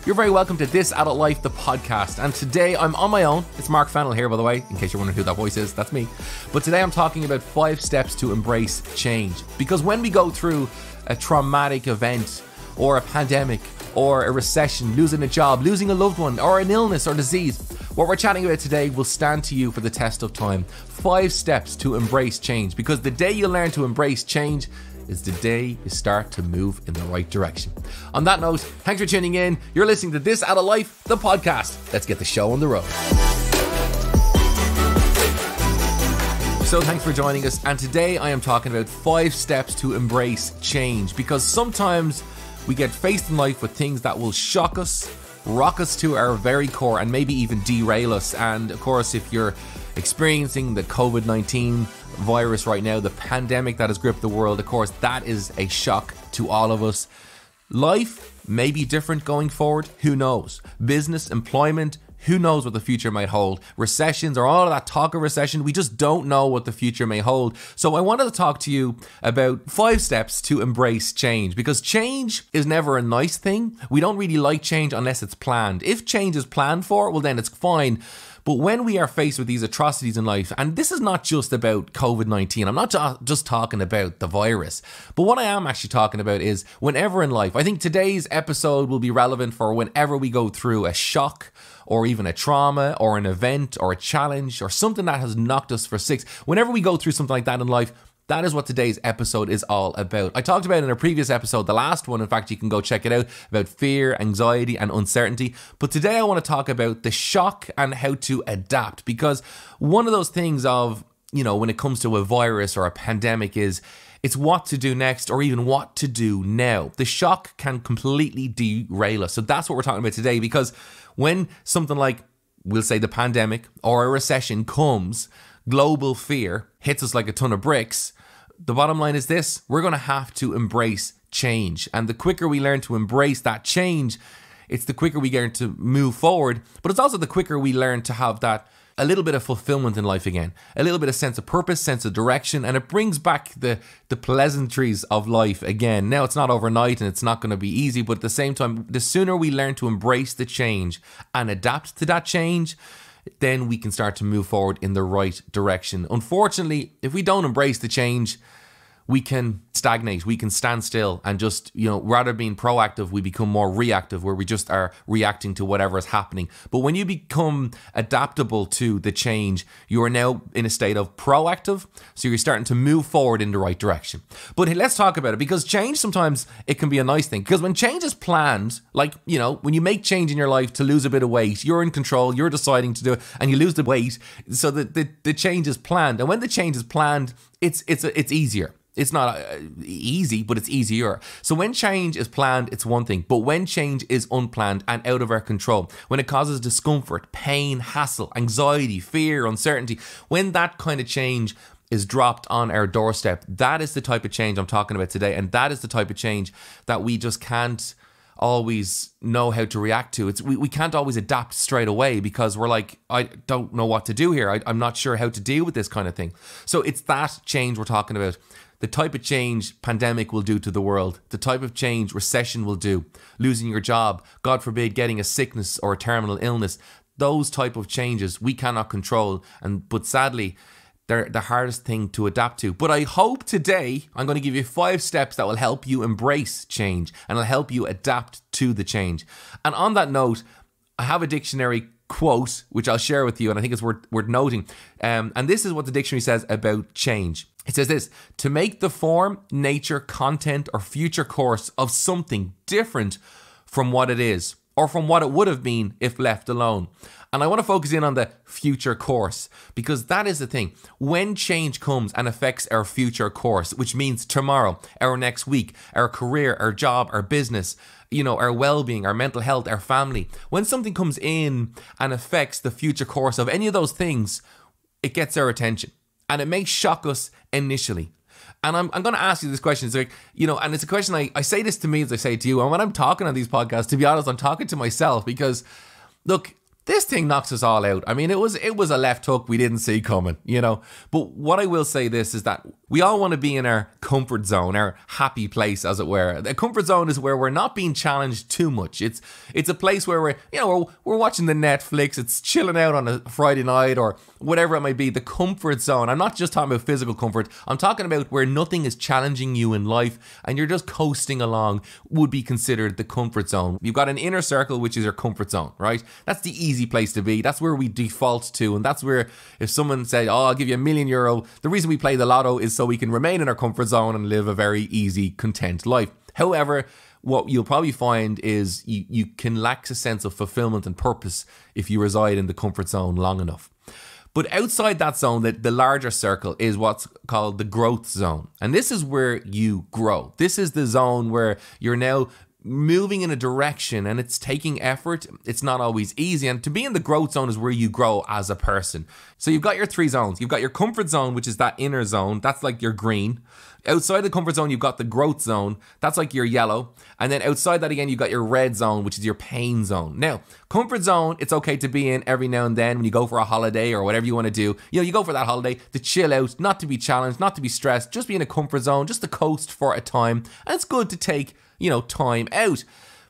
You're very welcome to This Adult Life, the podcast. And today I'm on my own. It's Mark Fennell here, by the way, in case you're wondering who that voice is. That's me. But today I'm talking about 5 steps to embrace change. Because when we go through a traumatic event or a pandemic or a recession, losing a job, losing a loved one, or an illness or disease, what we're chatting about today will stand to you for the test of time. 5 steps to embrace change. Because the day you learn to embrace change is the day you start to move in the right direction. On that note, thanks for tuning in. You're listening to This Adult Life, the podcast. Let's get the show on the road. So thanks for joining us. And today I am talking about 5 steps to embrace change, because sometimes we get faced in life with things that will shock us, rock us to our very core, and maybe even derail us. And of course, if you're experiencing the COVID-19 virus right now, the pandemic that has gripped the world, of course, that is a shock to all of us. Life may be different going forward. Who knows? Business, employment, who knows what the future might hold? Recessions, or all of that talk of recession, we just don't know what the future may hold. So I wanted to talk to you about 5 steps to embrace change, because change is never a nice thing. We don't really like change unless it's planned. If change is planned for, well, then it's fine. But when we are faced with these atrocities in life, and this is not just about COVID-19, I'm not just talking about the virus, but what I am actually talking about is whenever in life. I think today's episode will be relevant for whenever we go through a shock, or even a trauma, or an event, or a challenge, or something that has knocked us for 6. Whenever we go through something like that in life, that is what today's episode is all about. I talked about in a previous episode, the last one, in fact, you can go check it out, about fear, anxiety, and uncertainty. But today I want to talk about the shock and how to adapt, because one of those things of, when it comes to a virus or a pandemic is, it's what to do next, or even what to do now. The shock can completely derail us. So that's what we're talking about today, because when something like, we'll say, the pandemic or a recession comes, global fear hits us like a ton of bricks, the bottom line is this: we're going to have to embrace change. And the quicker we learn to embrace that change, it's the quicker we learn to move forward, but it's also the quicker we learn to have that a little bit of fulfillment in life again, a little bit of sense of purpose, sense of direction, and it brings back the pleasantries of life again. Now, it's not overnight and it's not going to be easy, but at the same time, the sooner we learn to embrace the change and adapt to that change, then we can start to move forward in the right direction. Unfortunately, if we don't embrace the change, we can stagnate, we can stand still, and just, rather being proactive, we become more reactive, where we just are reacting to whatever is happening. But when you become adaptable to the change, you are now in a state of proactive, so you're starting to move forward in the right direction. But let's talk about it, because change, sometimes it can be a nice thing, because when change is planned, like, when you make change in your life to lose a bit of weight, you're in control, you're deciding to do it, and you lose the weight, so the change is planned. And when the change is planned, it's easier. It's not easy, but it's easier. So when change is planned, it's one thing. But when change is unplanned and out of our control, when it causes discomfort, pain, hassle, anxiety, fear, uncertainty, when that kind of change is dropped on our doorstep, that is the type of change I'm talking about today. And that is the type of change that we just can't always know how to react to. We can't always adapt straight away, because we're like, I don't know what to do here. I'm not sure how to deal with this kind of thing. So it's that change we're talking about. The type of change pandemic will do to the world, the type of change recession will do, losing your job, God forbid, getting a sickness or a terminal illness. Those type of changes we cannot control, but sadly, they're the hardest thing to adapt to. But I hope today I'm going to give you 5 steps that will help you embrace change and will help you adapt to the change. And on that note, I have a dictionary quote which I'll share with you, and I think it's worth noting. And this is what the dictionary says about change. It says this: to make the form, nature, content, or future course of something different from what it is, or from what it would have been if left alone. And I want to focus in on the future course, because that is the thing. When change comes and affects our future course, which means tomorrow, our next week, our career, our job, our business, our well-being, our mental health, our family, when something comes in and affects the future course of any of those things, it gets our attention. And it may shock us initially. And I'm going to ask you this question. It's like, and it's a question I say this to me as I say it to you. And when I'm talking on these podcasts, to be honest, I'm talking to myself, because look, this thing knocks us all out. I mean, it was a left hook we didn't see coming, you know. But what I will say this is that we all want to be in our comfort zone, our happy place, as it were. The comfort zone is where we're not being challenged too much. It's a place where we're watching the Netflix, it's chilling out on a Friday night or whatever it might be. The comfort zone. I'm not just talking about physical comfort. I'm talking about where nothing is challenging you in life and you're just coasting along would be considered the comfort zone. You've got an inner circle, which is your comfort zone, right? That's the easy place to be. That's where we default to. And that's where if someone said, oh, I'll give you €1 million, the reason we play the lotto is so we can remain in our comfort zone and live a very easy, content life. However, what you'll probably find is you can lack a sense of fulfillment and purpose if you reside in the comfort zone long enough. But outside that zone, the larger circle is what's called the growth zone. And this is where you grow. This is the zone where you're now moving in a direction and it's taking effort. It's not always easy. And to be in the growth zone is where you grow as a person. So you've got your 3 zones. You've got your comfort zone, which is that inner zone. That's like your green. Outside the comfort zone, you've got the growth zone. That's like your yellow. And then outside that again, you've got your red zone, which is your pain zone. Now, comfort zone, it's okay to be in every now and then when you go for a holiday or whatever you want to do. You know, you go for that holiday to chill out, not to be challenged, not to be stressed, just be in a comfort zone, just to coast for a time. And it's good to take, time out.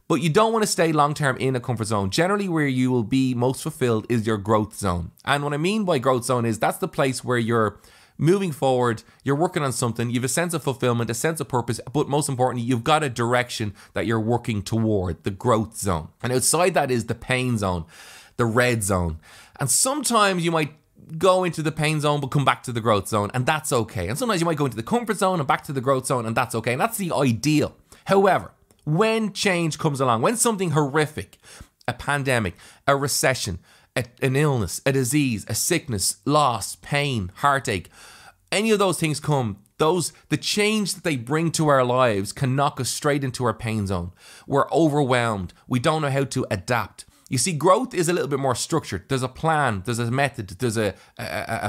But you don't want to stay long-term in a comfort zone. Generally, where you will be most fulfilled is your growth zone. And what I mean by growth zone is that's the place where you're moving forward, you're working on something, you have a sense of fulfillment, a sense of purpose, but most importantly, you've got a direction that you're working toward, the growth zone. And outside that is the pain zone, the red zone. And sometimes you might go into the pain zone but come back to the growth zone, and that's okay. And sometimes you might go into the comfort zone and back to the growth zone, and that's okay. And that's the ideal. However, when change comes along, when something horrific, a pandemic, a recession, an illness, a disease, a sickness, loss, pain, heartache, any of those things come, the change that they bring to our lives can knock us straight into our pain zone. We're overwhelmed. We don't know how to adapt. You see, growth is a little bit more structured. There's a plan, there's a method, there's a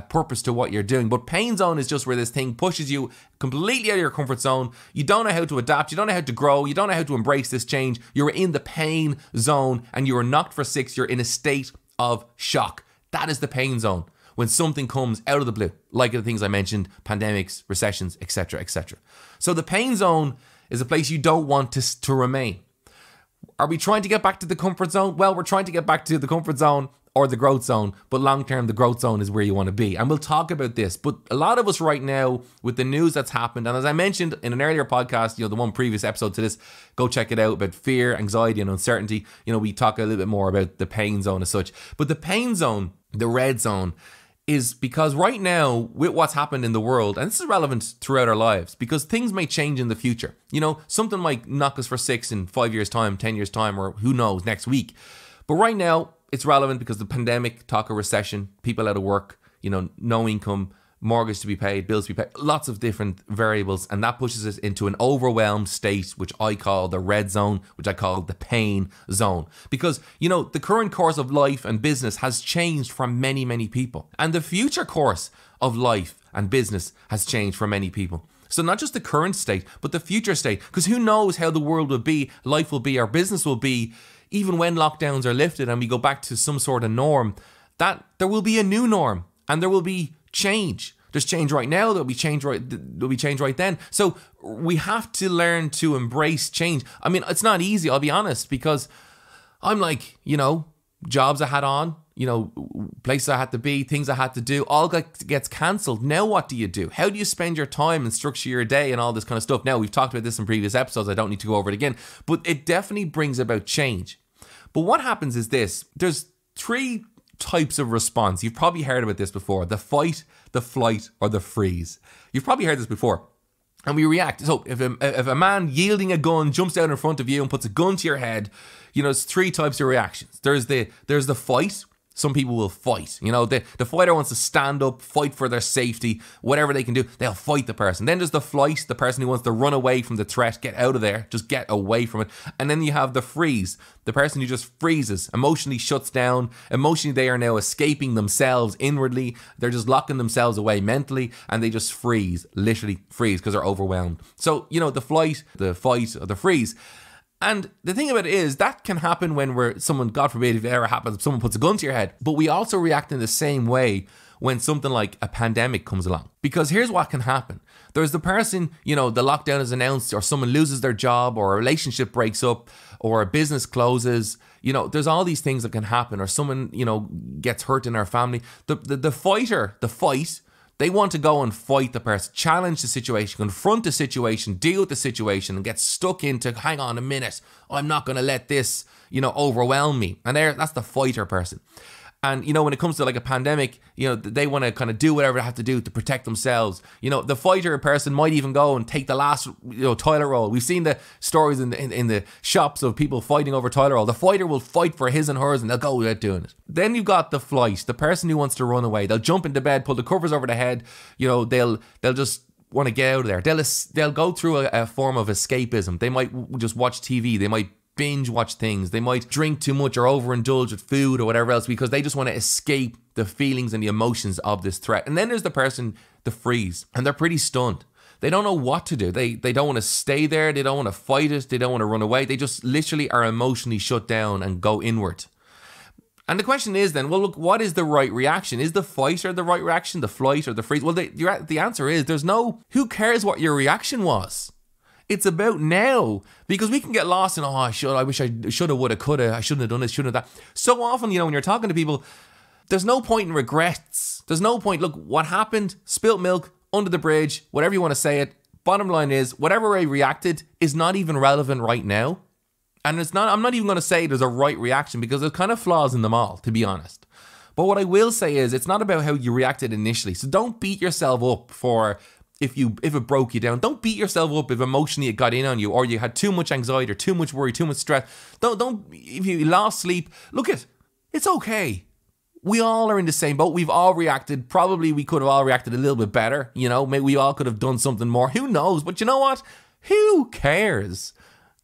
purpose to what you're doing. But pain zone is just where this thing pushes you completely out of your comfort zone. You don't know how to adapt, you don't know how to grow, you don't know how to embrace this change. You're in the pain zone and you are knocked for 6. You're in a state of shock. That is the pain zone. When something comes out of the blue, like the things I mentioned, pandemics, recessions, etc., etc. So the pain zone is a place you don't want to remain. Are we trying to get back to the comfort zone? Well, we're trying to get back to the comfort zone or the growth zone, but long term, the growth zone is where you want to be. And we'll talk about this. But a lot of us right now, with the news that's happened, and as I mentioned in an earlier podcast, the one previous episode to this, go check it out, about fear, anxiety, and uncertainty. We talk a little bit more about the pain zone as such. But the pain zone, the red zone, is because right now, with what's happened in the world, and this is relevant throughout our lives, because things may change in the future. Something might knock us for 6 in 5 years' time, 10 years' time, or who knows, next week. But right now, it's relevant because the pandemic, talk of recession, people out of work, no income, mortgage to be paid, bills to be paid, lots of different variables, and that pushes us into an overwhelmed state, which I call the red zone, which I call the pain zone. Because, the current course of life and business has changed for many, many people. And the future course of life and business has changed for many people. So not just the current state, but the future state. Because who knows how the world will be, life will be, our business will be, even when lockdowns are lifted and we go back to some sort of norm, that there will be a new norm and there will be change. There's change right now, there'll be change right then. So we have to learn to embrace change. I mean, it's not easy, I'll be honest, because I'm like, jobs I had on, places I had to be, things I had to do, all gets cancelled. Now what do you do? How do you spend your time and structure your day and all this kind of stuff? Now, we've talked about this in previous episodes, I don't need to go over it again, but it definitely brings about change. But what happens is this, there's 3 types of response. You've probably heard about this before: the fight, the flight, or the freeze. You've probably heard this before. And we react. So if a man yielding a gun jumps down in front of you and puts a gun to your head, there's 3 types of reactions. There's the fight. Some people will fight. The fighter wants to stand up, fight for their safety, whatever they can do, they'll fight the person. Then there's the flight, the person who wants to run away from the threat, get out of there, just get away from it. And then you have the freeze, the person who just freezes, emotionally shuts down. Emotionally, they are now escaping themselves inwardly. They're just locking themselves away mentally, and they just freeze, literally freeze, because they're overwhelmed. So, the flight, the fight, or the freeze. And the thing about it is that can happen when someone, God forbid, if it ever happens, someone puts a gun to your head. But we also react in the same way when something like a pandemic comes along. Because here's what can happen. There's the person, the lockdown is announced, or someone loses their job, or a relationship breaks up, or a business closes. There's all these things that can happen, or someone, gets hurt in our family. The fight, they want to go and fight the person, challenge the situation, confront the situation, deal with the situation, and get stuck into, hang on a minute, I'm not going to let this, overwhelm me. And that's the fighter person. And, when it comes to like a pandemic, they want to kind of do whatever they have to do to protect themselves. The fighter person might even go and take the last, toilet roll. We've seen the stories in the shops of people fighting over toilet roll. The fighter will fight for his and hers, and they'll go without doing it. Then you've got the flight, the person who wants to run away. They'll jump into bed, pull the covers over the head. They'll just want to get out of there. They'll go through a form of escapism. They might just watch TV. They might binge watch things. They might drink too much or overindulge with food or whatever else, because they just want to escape the feelings and the emotions of this threat. And then there's the person, the freeze, and they're pretty stunned. They don't know what to do. They don't want to stay there. They don't want to fight it. They don't want to run away. They just literally are emotionally shut down and go inward. And the question is then, well, look, what is the right reaction? Is the fight or the right reaction, the flight or the freeze? Well, the answer is who cares what your reaction was? It's about now, because we can get lost in, I wish I shoulda, woulda, coulda, I shouldn't have done this, shouldn't have that. So often, when you're talking to people, there's no point in regrets. There's no point, look, what happened, spilt milk, under the bridge, whatever you want to say it. Bottom line is, whatever way I reacted is not even relevant right now. And I'm not even going to say there's a right reaction, because there's kind of flaws in them all, to be honest. But what I will say is, it's not about how you reacted initially. So don't beat yourself up for if it broke you down. Don't beat yourself up if emotionally it got in on you, or you had too much anxiety or too much worry, too much stress. Don't if you lost sleep, it's okay. We all are in the same boat. We've all reacted. Probably we could have all reacted a little bit better. Maybe we all could have done something more. Who knows? But you know what? Who cares?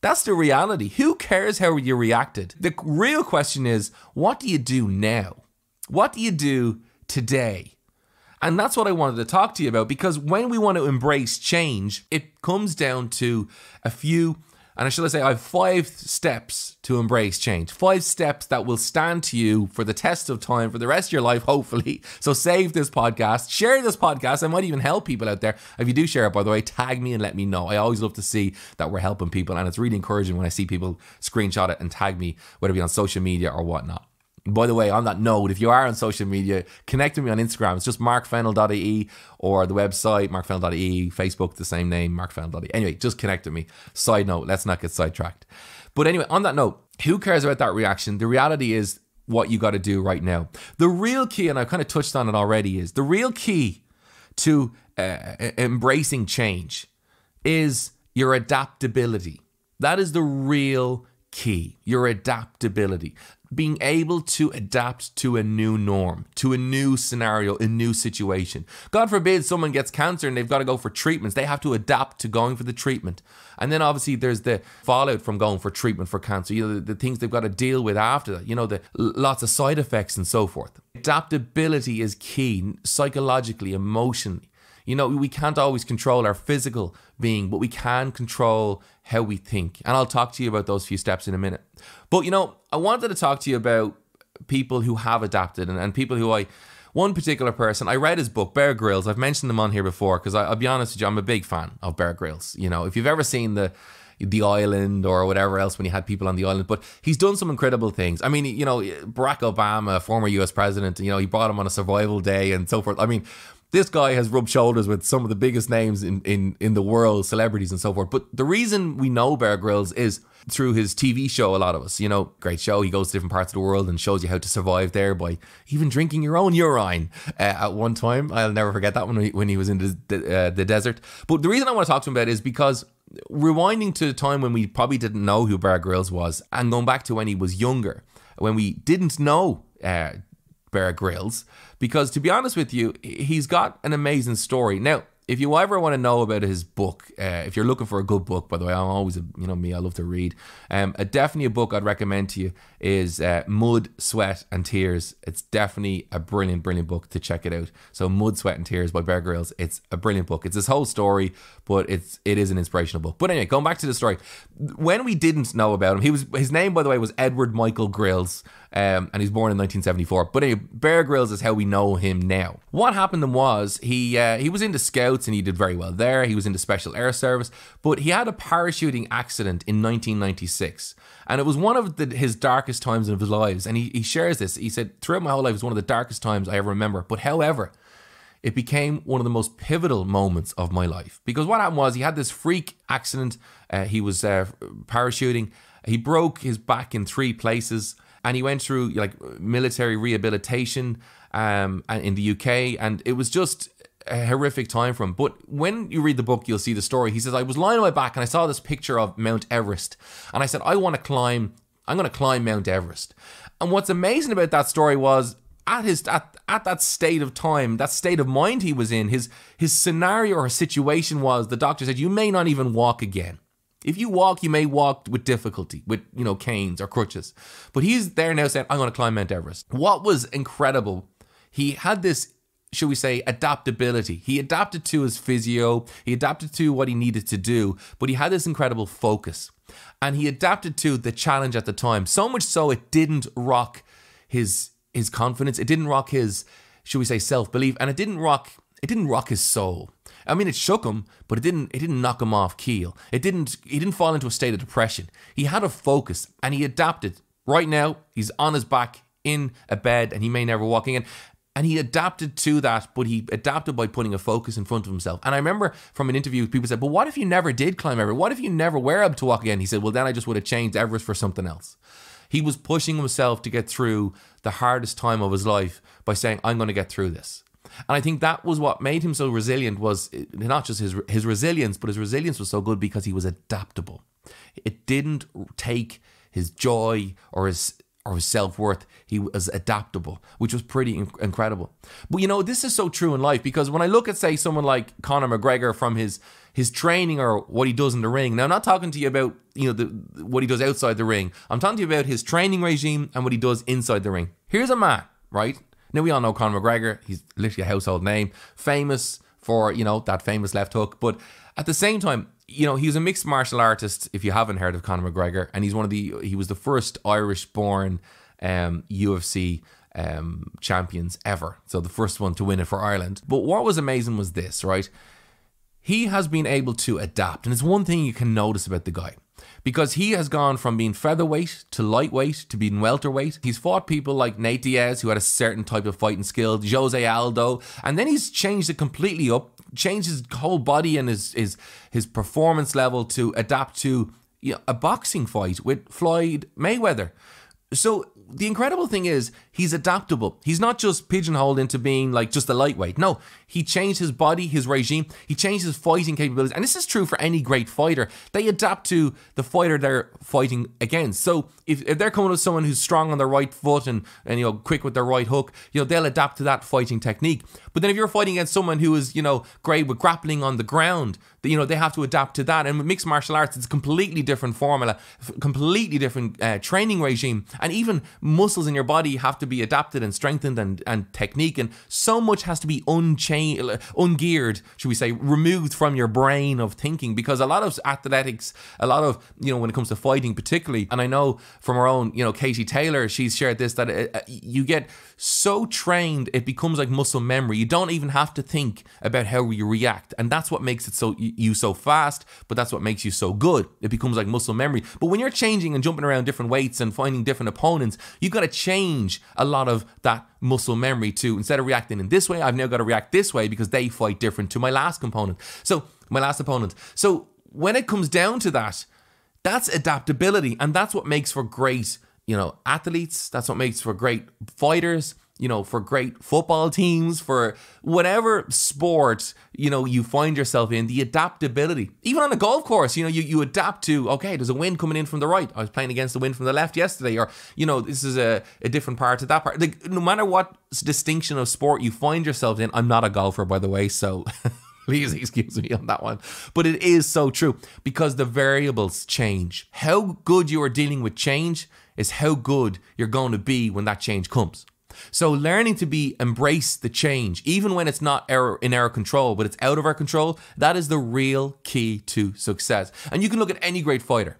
That's the reality. Who cares how you reacted? The real question is, what do you do now? What do you do today? And that's what I wanted to talk to you about, because when we want to embrace change, it comes down to a few, and I have 5 steps to embrace change. 5 steps that will stand to you for the test of time for the rest of your life, hopefully. So save this podcast, share this podcast. I might even help people out there. If you do share it, by the way, tag me and let me know. I always love to see that we're helping people, and it's really encouraging when I see people screenshot it and tag me, whether it be on social media or whatnot. By the way, on that note, if you are on social media, connect with me on Instagram. It's just markfennell.ie, or the website, markfennell.ie, Facebook, the same name, markfennell.ie. Anyway, just connect with me. Side note, let's not get sidetracked. But anyway, on that note, who cares about that reaction? The reality is what you got to do right now. The real key, and I've kind of touched on it already, is the real key to embracing change is your adaptability. That is the real key, your adaptability. Being able to adapt to a new norm, to a new scenario, a new situation. God forbid someone gets cancer and they've got to go for treatments. They have to adapt to going for the treatment. And then obviously there's the fallout from going for treatment for cancer. The things they've got to deal with after that. The lots of side effects and so forth. Adaptability is key, psychologically, emotionally. We can't always control our physical being, but we can control how we think. And I'll talk to you about those few steps in a minute. But, I wanted to talk to you about people who have adapted and people who one particular person, I read his book, Bear Grylls. I've mentioned him on here before because I'll be honest with you, I'm a big fan of Bear Grylls. If you've ever seen the Island or whatever else when he had people on the island, but he's done some incredible things. I mean, Barack Obama, former US president, he brought him on a survival day and so forth. I mean, this guy has rubbed shoulders with some of the biggest names in the world, celebrities and so forth. But the reason we know Bear Grylls is through his TV show, a lot of us. Great show. He goes to different parts of the world and shows you how to survive there by even drinking your own urine at one time. I'll never forget that when he was in the desert. But the reason I want to talk to him about it is because rewinding to the time when we probably didn't know who Bear Grylls was, and going back to when he was younger, when we didn't know Bear Grylls, because to be honest with you, he's got an amazing story. Now, if you ever want to know about his book, if you're looking for a good book, by the way, I'm always, me, I love to read. Definitely a book I'd recommend to you is Mud, Sweat and Tears. It's definitely a brilliant, brilliant book to check it out. So Mud, Sweat and Tears by Bear Grylls. It's a brilliant book. It's his whole story, but it is an inspirational book. But anyway, going back to the story, when we didn't know about him, his name, by the way, was Edward Michael Grylls. And he's born in 1974. But anyway, Bear Grylls is how we know him now. What happened to him was he was into scouts and he did very well there. He was into Special Air Service, but he had a parachuting accident in 1996. And it was one of his darkest times of his lives. And he shares this. He said, throughout my whole life, it was one of the darkest times I ever remember. But however, it became one of the most pivotal moments of my life. Because what happened was he had this freak accident. He was parachuting. He broke his back in 3 places. And he went through like military rehabilitation in the UK, and it was just a horrific time for him. But when you read the book, you'll see the story. He says, I was lying on my back and I saw this picture of Mount Everest. And I said, I'm going to climb Mount Everest. And what's amazing about that story was at that state of time, that state of mind he was in, his scenario or situation was, the doctor said, you may not even walk again. If you walk, you may walk with difficulty, with, canes or crutches. But he's there now saying, I'm going to climb Mount Everest. What was incredible, he had this, should we say, adaptability. He adapted to his physio, he adapted to what he needed to do, but he had this incredible focus. And he adapted to the challenge at the time, so much so it didn't rock his confidence, it didn't rock his, should we say, self-belief, and it didn't rock his soul. I mean, it shook him, but it didn't knock him off keel. He didn't fall into a state of depression. He had a focus and he adapted. Right now, he's on his back in a bed and he may never walk again. And he adapted to that, but he adapted by putting a focus in front of himself. And I remember from an interview, people said, but what if you never did climb Everest? What if you never were able to walk again? He said, well, then I just would have changed Everest for something else. He was pushing himself to get through the hardest time of his life by saying, I'm going to get through this. And I think that was what made him so resilient, was not just his resilience, but his resilience was so good because he was adaptable. It didn't take his joy or his self-worth. He was adaptable, which was pretty incredible. But this is so true in life, because when I look at, say, someone like Conor McGregor from his training or what he does in the ring. Now, I'm not talking to you about what he does outside the ring. I'm talking to you about his training regime and what he does inside the ring. Here's a man, right? Now, we all know Conor McGregor. He's literally a household name, famous for, that famous left hook. But at the same time, he's a mixed martial artist, if you haven't heard of Conor McGregor. And he was the first Irish-born UFC champions ever. So the first one to win it for Ireland. But what was amazing was this, right? He has been able to adapt. And it's one thing you can notice about the guy. Because he has gone from being featherweight to lightweight to being welterweight. He's fought people like Nate Diaz, who had a certain type of fighting skill, Jose Aldo, and then he's changed it completely up, changed his whole body and his performance level to adapt to a boxing fight with Floyd Mayweather. So the incredible thing is he's adaptable. He's not just pigeonholed into being like just a lightweight. No, he changed his body, his regime. He changed his fighting capabilities. And this is true for any great fighter. They adapt to the fighter they're fighting against. So if they're coming with someone who's strong on their right foot and quick with their right hook, they'll adapt to that fighting technique. But then if you're fighting against someone who is, great with grappling on the ground, they have to adapt to that. And with mixed martial arts, it's a completely different formula, completely different training regime. And even muscles in your body have to be adapted and strengthened and technique. And so much has to be ungeared, should we say, removed from your brain of thinking. Because a lot of athletics, a lot of, when it comes to fighting particularly, and I know from our own, Katie Taylor, she's shared this, that you get so trained, it becomes like muscle memory. You don't even have to think about how you react. And that's what makes it so fast, but that's what makes you so good. It becomes like muscle memory. But when you're changing and jumping around different weights and finding different opponents, you've got to change a lot of that muscle memory to, instead of reacting in this way, I've now got to react this way because they fight different to my last opponent. So when it comes down to that, that's adaptability. And that's what makes for great, athletes. That's what makes for great fighters, for great football teams, for whatever sport, you find yourself in, the adaptability. Even on a golf course, you adapt to, okay, there's a wind coming in from the right. I was playing against the wind from the left yesterday, or, this is a different part to that part. Like, no matter what distinction of sport you find yourself in, I'm not a golfer, by the way, so Please excuse me on that one. But it is so true because the variables change. How good you are dealing with change is how good you're going to be when that change comes. So learning to embrace the change, even when it's not in our control, but it's out of our control, that is the real key to success. And you can look at any great fighter.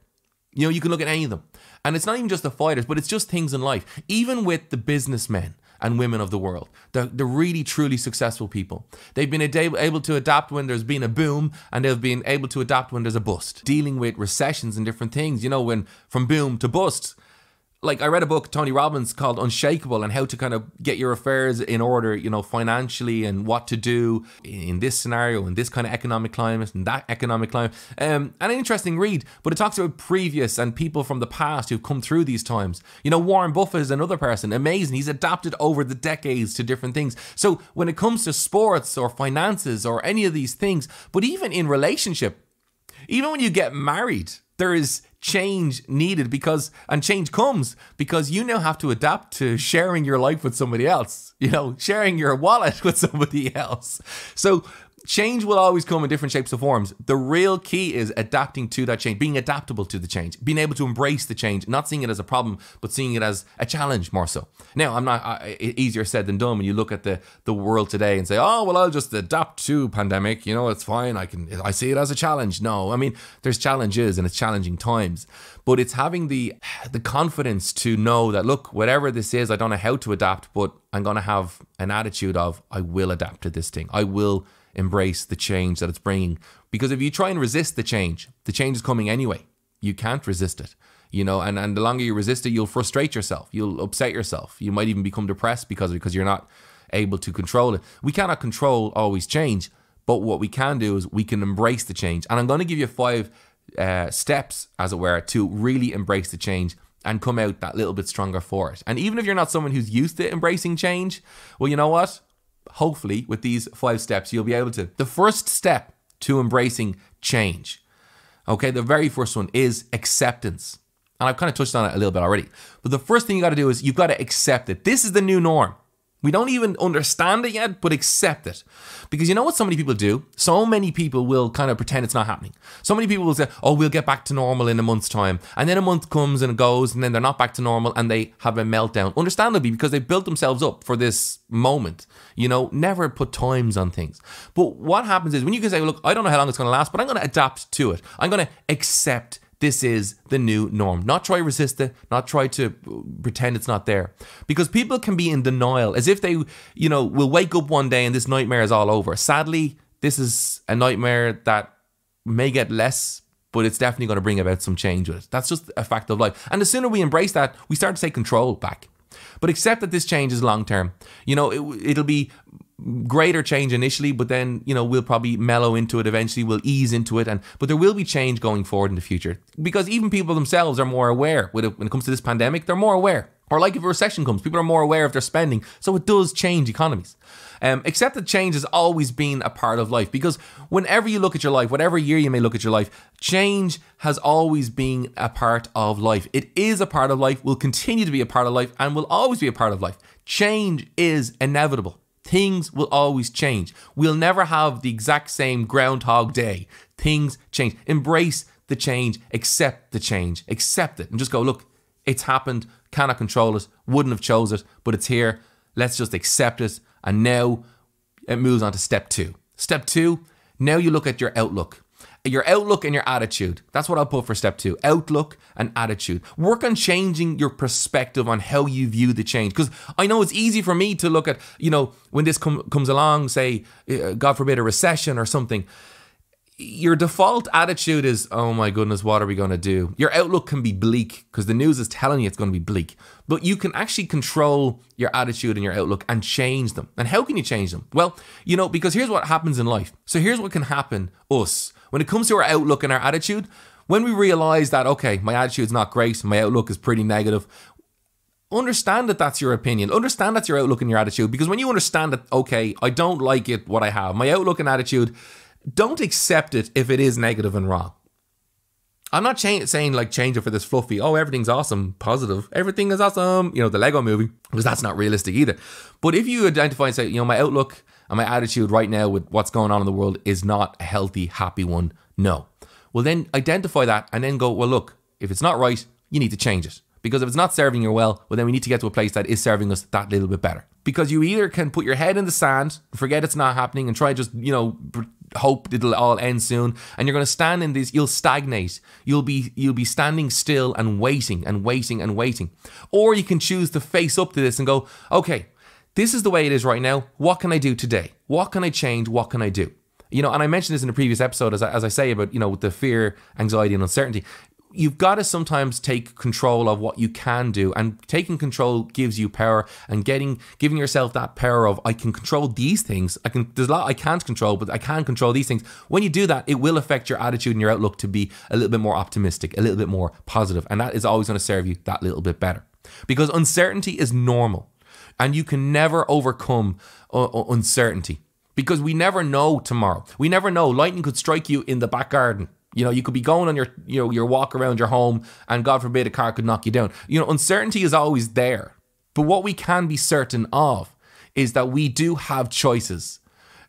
You know, you can look at any of them. And it's not even just the fighters, but it's just things in life. Even with the businessmen and women of the world, the really, truly successful people. They've been able to adapt when there's been a boom, and they've been able to adapt when there's a bust. Dealing with recessions and different things, you know, when from boom to bust. Like I read a book, Tony Robbins, called Unshakable, and how to kind of get your affairs in order, you know, financially, and what to do in this scenario, in this kind of economic climate, and that economic climate. And an interesting read, but it talks about previous and people from the past who've come through these times. You know, Warren Buffett is another person, amazing. He's adapted over the decades to different things. So when it comes to sports or finances or any of these things, but even in relationship, even when you get married, there is change needed and change comes because you now have to adapt to sharing your life with somebody else, you know, sharing your wallet with somebody else. So change will always come in different shapes and forms. The real key is adapting to that change, being adaptable to the change, being able to embrace the change, not seeing it as a problem, but seeing it as a challenge more so. Now, easier said than done when you look at the world today and say, oh, well, I'll just adapt to pandemic. You know, it's fine. I see it as a challenge. No, I mean, there's challenges and it's challenging times, but it's having the confidence to know that, look, whatever this is, I don't know how to adapt, but I'm going to have an attitude of, I will adapt to this thing. I will embrace the change that it's bringing, because if you try and resist the change is coming anyway. You can't resist it, you know, and the longer you resist it, you'll frustrate yourself, you'll upset yourself, you might even become depressed because you're not able to control it. We cannot control always change, but what we can do is we can embrace the change. And I'm going to give you 5 steps, as it were, to really embrace the change and come out that little bit stronger for it. And even if you're not someone who's used to embracing change, well, you know what? Hopefully with these 5 steps, you'll be able to. The first step to embracing change, okay, the very first one is acceptance. And I've kind of touched on it a little bit already. But the first thing you got to do is you've got to accept it. This is the new norm. We don't even understand it yet, but accept it. Because you know what so many people do? So many people will kind of pretend it's not happening. So many people will say, oh, we'll get back to normal in a month's time. And then a month comes and goes, and then they're not back to normal, and they have a meltdown. Understandably, because they built themselves up for this moment. You know, never put times on things. But what happens is when you can say, look, I don't know how long it's going to last, but I'm going to adapt to it. I'm going to accept this is the new norm. Not try to resist it, not try to pretend it's not there. Because people can be in denial, as if they, you know, will wake up one day and this nightmare is all over. Sadly, this is a nightmare that may get less, but it's definitely going to bring about some change with it. That's just a fact of life. And the sooner we embrace that, we start to take control back. But accept that this change is long term. You know, it'll be greater change initially, but then, you know, we'll probably mellow into it eventually, we'll ease into it, but there will be change going forward in the future, because even people themselves are more aware when it comes to this pandemic. They're more aware. Or like if a recession comes, people are more aware of their spending, so it does change economies. Accept that change has always been a part of life, because whenever you look at your life, whatever year you may look at your life, change has always been a part of life. It is a part of life, will continue to be a part of life, and will always be a part of life. Change is inevitable. Things will always change. We'll never have the exact same Groundhog Day. Things change. Embrace the change. Accept the change. Accept it. And just go, look, it's happened. Cannot control it. Wouldn't have chose it, but it's here. Let's just accept it. And now it moves on to step 2. Step 2, now you look at your outlook. Your outlook and your attitude. That's what I'll put for step 2. Outlook and attitude. Work on changing your perspective on how you view the change. Because I know it's easy for me to look at, you know, when this comes along, say, God forbid, a recession or something. Your default attitude is, oh my goodness, what are we going to do? Your outlook can be bleak because the news is telling you it's going to be bleak. But you can actually control your attitude and your outlook and change them. And how can you change them? Well, you know, because here's what happens in life. So here's what can happen us. When it comes to our outlook and our attitude, when we realize that, okay, my attitude's not great, my outlook is pretty negative, understand that that's your opinion. Understand that's your outlook and your attitude. Because when you understand that, okay, I don't like it, what I have, my outlook and attitude, don't accept it if it is negative and wrong. I'm not saying like change it for this fluffy, oh, everything's awesome, positive, everything is awesome, you know, the Lego movie, because that's not realistic either. But if you identify and say, you know, my outlook and my attitude right now with what's going on in the world is not a healthy, happy one. No. Well, then identify that and then go, well, look, if it's not right, you need to change it. Because if it's not serving you well then we need to get to a place that is serving us that little bit better. Because you either can put your head in the sand, forget it's not happening, and try just, hope it'll all end soon, and you're going to stand in this, you'll stagnate. You'll be standing still and waiting and waiting and waiting. Or you can choose to face up to this and go, okay, this is the way it is right now. What can I do today? What can I change? What can I do? And I mentioned this in a previous episode, as I say about, with the fear, anxiety, and uncertainty. You've got to sometimes take control of what you can do, and taking control gives you power, and giving yourself that power of, I can control these things. There's a lot I can't control, but I can control these things. When you do that, it will affect your attitude and your outlook to be a little bit more optimistic, a little bit more positive, and that is always going to serve you that little bit better. Because uncertainty is normal, and you can never overcome uncertainty, because we never know tomorrow. We never know. Lightning could strike you in the back garden. You could be going on your walk around your home, and God forbid a car could knock you down. Uncertainty is always there. But what we can be certain of is that we do have choices.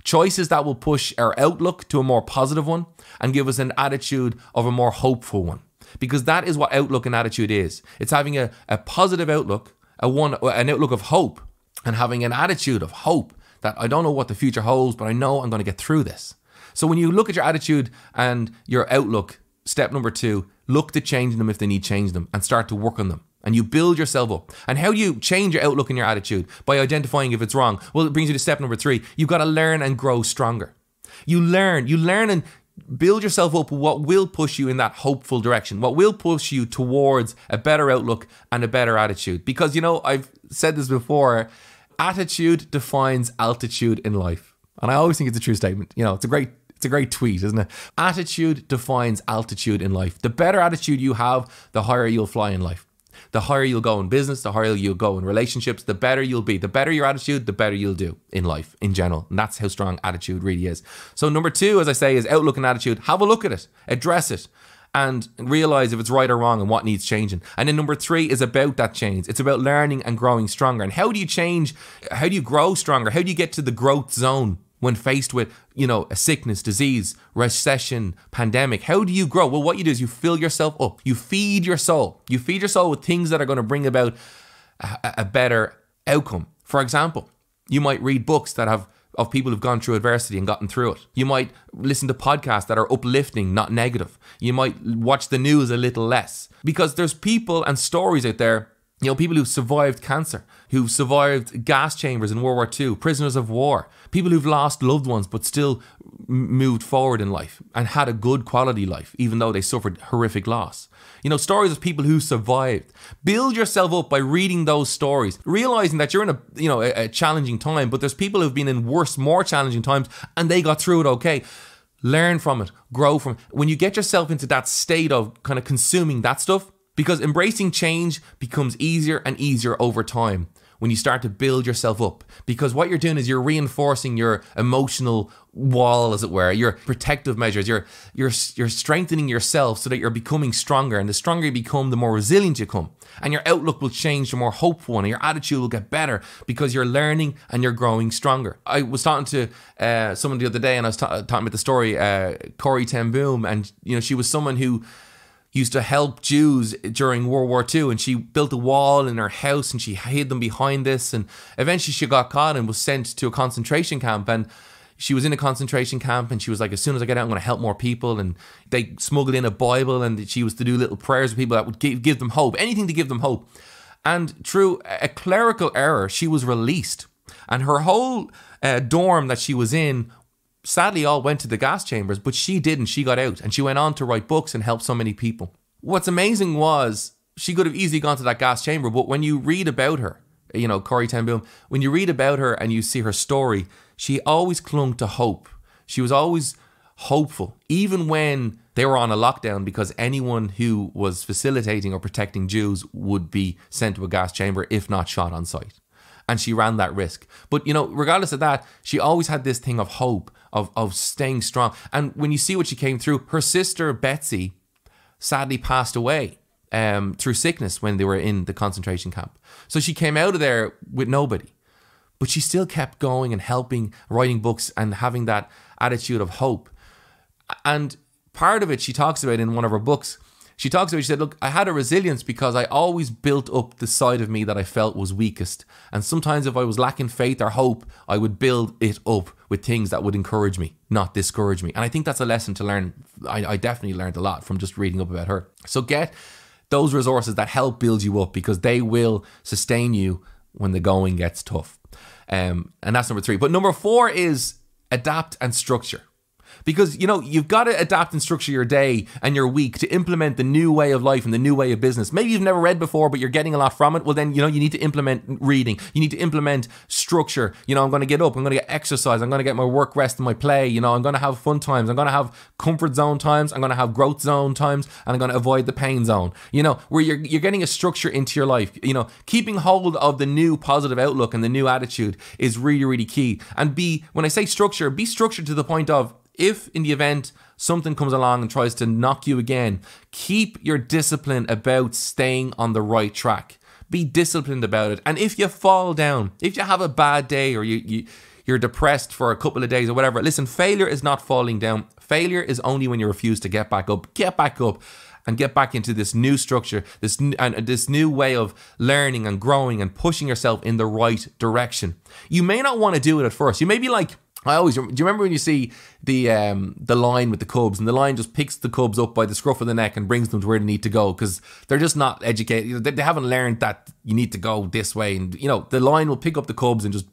Choices that will push our outlook to a more positive one and give us an attitude of a more hopeful one. Because that is what outlook and attitude is. It's having a positive outlook, an outlook of hope, and having an attitude of hope that I don't know what the future holds, but I know I'm going to get through this. So when you look at your attitude and your outlook, step number 2, look to change them if they need change them, and start to work on them. And you build yourself up. And how do you change your outlook and your attitude? By identifying if it's wrong. Well, it brings you to step number 3. You've got to learn and grow stronger. You learn and build yourself up what will push you in that hopeful direction, what will push you towards a better outlook and a better attitude. Because, I've said this before, attitude defines altitude in life. And I always think it's a true statement. It's a great tweet, isn't it? Attitude defines altitude in life. The better attitude you have, the higher you'll fly in life. The higher you'll go in business, the higher you'll go in relationships, the better you'll be. The better your attitude, the better you'll do in life in general. And that's how strong attitude really is. So number 2, as I say, is outlook and attitude. Have a look at it, address it, and realize if it's right or wrong and what needs changing. And then number 3 is about that change. It's about learning and growing stronger. And how do you change? How do you grow stronger? How do you get to the growth zone when faced with, a sickness, disease, recession, pandemic? How do you grow? Well, what you do is you fill yourself up. You feed your soul. You feed your soul with things that are going to bring about a better outcome. For example, you might read books that have of people who've gone through adversity and gotten through it. You might listen to podcasts that are uplifting, not negative. You might watch the news a little less, because there's people and stories out there, people who've survived cancer, who've survived gas chambers in World War II, prisoners of war, people who've lost loved ones but still moved forward in life and had a good quality life, even though they suffered horrific loss. Stories of people who survived. Build yourself up by reading those stories, realizing that you're in a challenging time, but there's people who've been in worse, more challenging times, and they got through it okay. Learn from it, grow from it. When you get yourself into that state of kind of consuming that stuff, because embracing change becomes easier and easier over time when you start to build yourself up. Because what you're doing is you're reinforcing your emotional wall, as it were, your protective measures. You're strengthening yourself so that you're becoming stronger. And the stronger you become, the more resilient you become. And your outlook will change to more hopeful, and your attitude will get better because you're learning and you're growing stronger. I was talking to someone the other day, and I was talking about the story, Corrie ten Boom, and she was someone who used to help Jews during World War II, and she built a wall in her house and she hid them behind this, and eventually she got caught and was sent to a concentration camp. And she was in a concentration camp, and she was like, as soon as I get out, I'm going to help more people. And they smuggled in a Bible, and she was to do little prayers with people that would give them hope, anything to give them hope. And through a clerical error, she was released, and her whole dorm that she was in sadly all went to the gas chambers, but she didn't. She got out, and she went on to write books and help so many people. What's amazing was she could have easily gone to that gas chamber, but when you read about her, Corrie ten Boom, when you read about her and you see her story, she always clung to hope. She was always hopeful, even when they were on a lockdown, because anyone who was facilitating or protecting Jews would be sent to a gas chamber, if not shot on sight. And she ran that risk. But, regardless of that, she always had this thing of hope, of staying strong. And when you see what she came through, her sister Betsy sadly passed away through sickness when they were in the concentration camp. So she came out of there with nobody. But she still kept going and helping, writing books and having that attitude of hope. And part of it, she talks about in one of her books, she said, look, I had a resilience because I always built up the side of me that I felt was weakest. And sometimes if I was lacking faith or hope, I would build it up with things that would encourage me, not discourage me. And I think that's a lesson to learn. I definitely learned a lot from just reading up about her. So get those resources that help build you up, because they will sustain you when the going gets tough. And that's number 3. But number 4 is adapt and structure. Because, you know, you've got to adapt and structure your day and your week to implement the new way of life and the new way of business. Maybe you've never read before, but you're getting a lot from it. Well, then, you know, you need to implement reading. You need to implement structure. You know, I'm going to get up. I'm going to get exercise. I'm going to get my work, rest, and my play. You know, I'm going to have fun times. I'm going to have comfort zone times. I'm going to have growth zone times. And I'm going to avoid the pain zone. You know, where you're getting a structure into your life. You know, keeping hold of the new positive outlook and the new attitude is really, really key. And when I say structure, be structured to the point of, if in the event something comes along and tries to knock you again, keep your discipline about staying on the right track. Be disciplined about it. And if you fall down, if you have a bad day or you're depressed for a couple of days or whatever, listen, failure is not falling down. Failure is only when you refuse to get back up. Get back up and get back into this new structure, this new way of learning and growing and pushing yourself in the right direction. You may not want to do it at first. You may be like, do you remember when you see the lion with the cubs, and the lion just picks the cubs up by the scruff of the neck and brings them to where they need to go, because they're just not educated. They haven't learned that you need to go this way. And, you know, the lion will pick up the cubs and just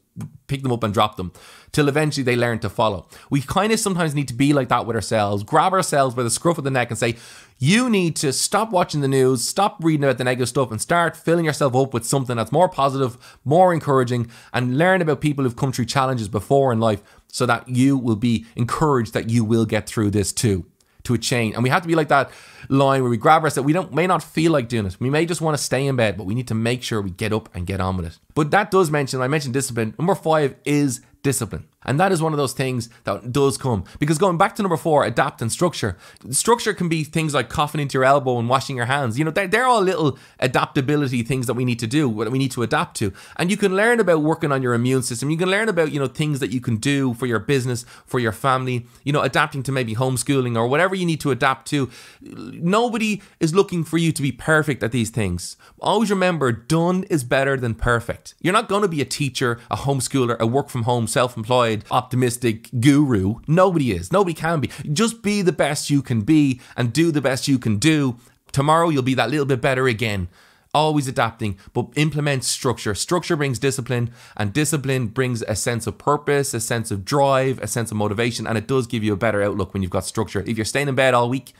pick them up and drop them till eventually they learn to follow. We kind of sometimes need to be like that with ourselves. Grab ourselves by the scruff of the neck and say, you need to stop watching the news, stop reading about the negative stuff, and start filling yourself up with something that's more positive, more encouraging, and learn about people who've come through challenges before in life, so that you will be encouraged that you will get through this too, to a change. And we have to be like that line where we grab ourselves. We may not feel like doing it. We may just want to stay in bed, but we need to make sure we get up and get on with it. But that does mention, I mentioned discipline. Number 5 is discipline. And that is one of those things that does come. Because going back to number 4, adapt and structure. Structure can be things like coughing into your elbow and washing your hands. You know, they're all little adaptability things that we need to do, what we need to adapt to. And you can learn about working on your immune system. You can learn about, you know, things that you can do for your business, for your family, you know, adapting to maybe homeschooling or whatever you need to adapt to. Nobody is looking for you to be perfect at these things. Always remember, done is better than perfect. You're not going to be a teacher, a homeschooler, a work from home, self-employed, optimistic guru. Nobody is. Nobody can be. Just be the best you can be and do the best you can do. Tomorrow you'll be that little bit better again. Always adapting, but implement structure. Structure brings discipline, and discipline brings a sense of purpose, a sense of drive, a sense of motivation, and it does give you a better outlook when you've got structure. If you're staying in bed all week,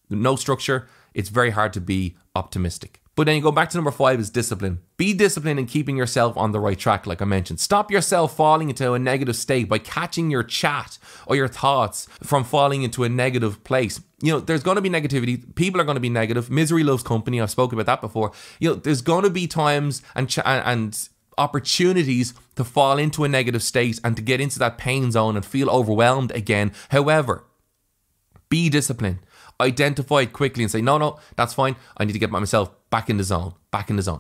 no structure, it's very hard to be optimistic. But then you go back to number 5 is discipline. Be disciplined in keeping yourself on the right track, like I mentioned. Stop yourself falling into a negative state by catching your chat or your thoughts from falling into a negative place. You know, there's going to be negativity. People are going to be negative. Misery loves company. I've spoken about that before. You know, there's going to be times and opportunities to fall into a negative state and to get into that pain zone and feel overwhelmed again. However, be disciplined. Identify it quickly and say, no, that's fine. I need to get myself back in the zone,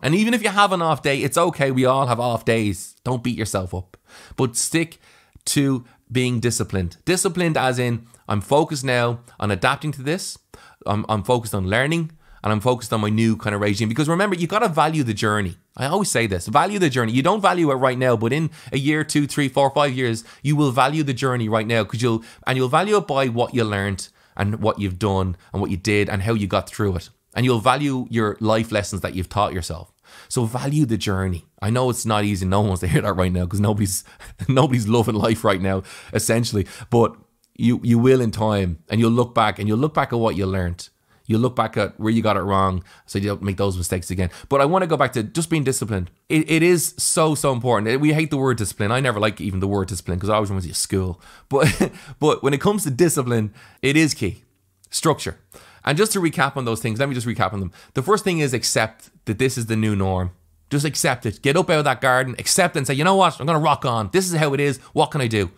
And even if you have an off day, it's okay. We all have off days. Don't beat yourself up. But stick to being disciplined. Disciplined as in, I'm focused now on adapting to this. I'm focused on learning, and I'm focused on my new kind of regime. Because remember, you got to value the journey. I always say this, value the journey. You don't value it right now, but in a year, 2, 3, 4, 5 years, you will value the journey right now, because you'll value it by what you learned and what you've done and what you did and how you got through it. And you'll value your life lessons that you've taught yourself. So value the journey. I know it's not easy. No one wants to hear that right now, because nobody's loving life right now, essentially. But you will in time, and you'll look back at what you learned. You'll look back at where you got it wrong, so you don't make those mistakes again. But I want to go back to just being disciplined. It is so important. We hate the word discipline. I never like even the word discipline, because I always want to see school. But when it comes to discipline, it is key. Structure. And just to recap on those things, let me just recap on them. The first thing is accept that this is the new norm. Just accept it. Get up out of that garden, accept it, and say, you know what? I'm going to rock on. This is how it is. What can I do?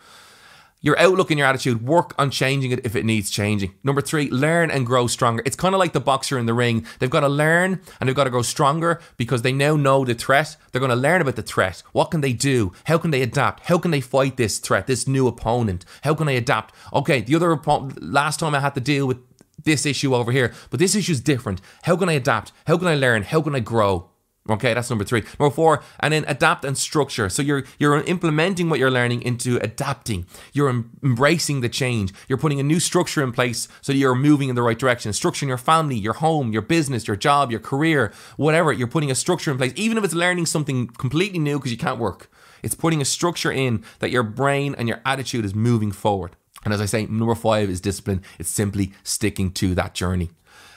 Your outlook and your attitude, work on changing it if it needs changing. Number 3, learn and grow stronger. It's kind of like the boxer in the ring. They've got to learn and they've got to grow stronger because they now know the threat. They're going to learn about the threat. What can they do? How can they adapt? How can they fight this threat, this new opponent? How can I adapt? Okay, the other opponent, last time I had to deal with this issue over here, but this issue is different. How can I adapt? How can I learn? How can I grow? Okay, that's number 3. Number 4, and then adapt and structure. So you're implementing what you're learning into adapting. You're embracing the change. You're putting a new structure in place so that you're moving in the right direction. Structuring your family, your home, your business, your job, your career, whatever. You're putting a structure in place, even if it's learning something completely new because you can't work. It's putting a structure in that your brain and your attitude is moving forward. And as I say, number 5 is discipline. It's simply sticking to that journey.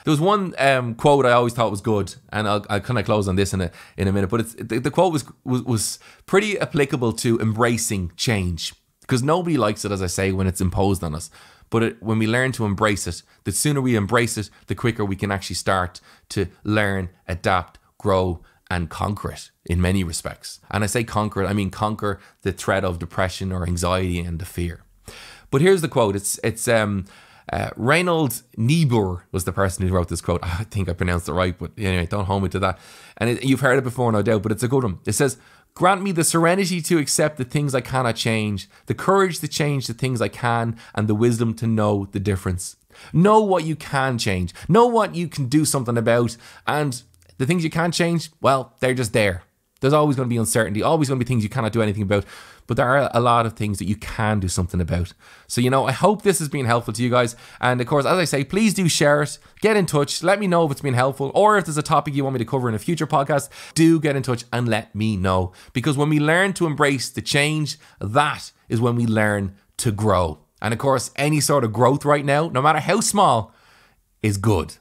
There was one quote I always thought was good, and I'll kind of close on this in a minute. But the quote was pretty applicable to embracing change, because nobody likes it, as I say, when it's imposed on us. But when we learn to embrace it, the sooner we embrace it, the quicker we can actually start to learn, adapt, grow, and conquer it in many respects. And I say conquer it, I mean conquer the threat of depression or anxiety and the fear. But here's the quote. It's Reinhold Niebuhr was the person who wrote this quote. I think I pronounced it right, but anyway, don't hold me to that. And you've heard it before, no doubt, but it's a good one. It says, "Grant me the serenity to accept the things I cannot change, the courage to change the things I can, and the wisdom to know the difference." Know what you can change. Know what you can do something about. And the things you can't change, well, they're just there. There's always going to be uncertainty, always going to be things you cannot do anything about. But there are a lot of things that you can do something about. So, I hope this has been helpful to you guys. And of course, as I say, please do share it. Get in touch. Let me know if it's been helpful, or if there's a topic you want me to cover in a future podcast. Do get in touch and let me know. Because when we learn to embrace the change, that is when we learn to grow. And of course, any sort of growth right now, no matter how small, is good.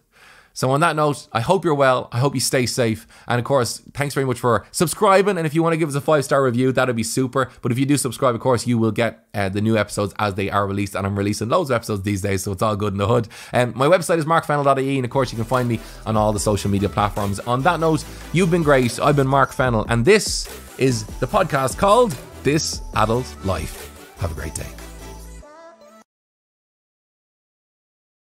So on that note, I hope you're well. I hope you stay safe. And of course, thanks very much for subscribing. And if you want to give us a 5-star review, that'd be super. But if you do subscribe, of course, you will get the new episodes as they are released. And I'm releasing loads of episodes these days, so it's all good in the hood. My website is markfennell.ie. And of course, you can find me on all the social media platforms. On that note, you've been great. I've been Mark Fennell. And this is the podcast called This Adult Life. Have a great day.